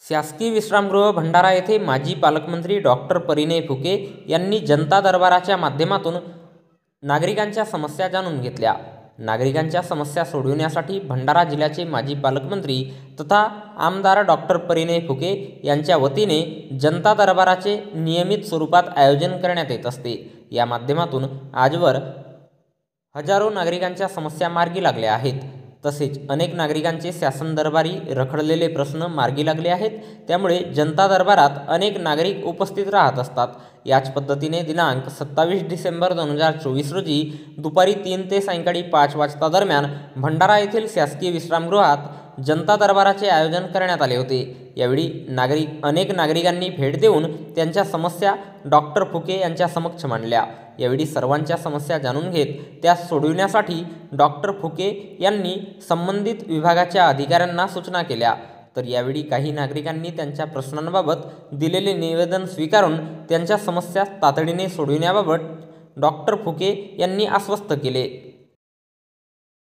शासकीय विश्रामगृह भंडारा येथे माजी पालकमंत्री डॉक्टर परिणय फुके यांनी जनता दरबाराच्या माध्यमातून नागरिकांच्या समस्या जाणून घेतल्या। नागरिकांच्या समस्या सोडविण्यासाठी भंडारा जिल्ह्याचे माजी पालकमंत्री तथा आमदार डॉक्टर परिणय फुके यांच्या वतीने जनता दरबाराचे नियमित स्वरूपात आयोजन करण्यात येत असते। या माध्यमातून आजवर हजारो नागरिकांच्या समस्या मार्गी लागल्या आहेत। तसेच अनेक नागरिकांचे शासन दरबारी रखडलेले प्रश्न मार्गी लागले आहेत। त्यामुळे जनता दरबारात अनेक नागरिक उपस्थित राहत असतात। याच पद्धतीने दिनांक 27 डिसेंबर 2024 रोजी दुपारी 3 ते सायंकाळी 5 वाजता दरम्यान भंडारा येथील शासकीय विश्रामगृहात जनता दरबाराचे आयोजन करण्यात आले होते। यावेळी अनेक नागरिकांनी भेट देऊन त्यांच्या समस्या डॉक्टर फुके यांच्या समक्ष मांडल्या। यावेळी सर्वांच्या समस्या जाणून घेत त्या सोडविण्यासाठी डॉक्टर फुके यांनी संबंधित विभागाच्या अधिकाऱ्यांना सूचना केल्या। तर यावेळी काही नागरिकांनी त्यांच्या प्रश्नांबाबत दिलेले निवेदन स्वीकारून त्यांच्या समस्या तातडीने सोडविण्याबाबत डॉक्टर फुके यांनी आश्वस्त केले।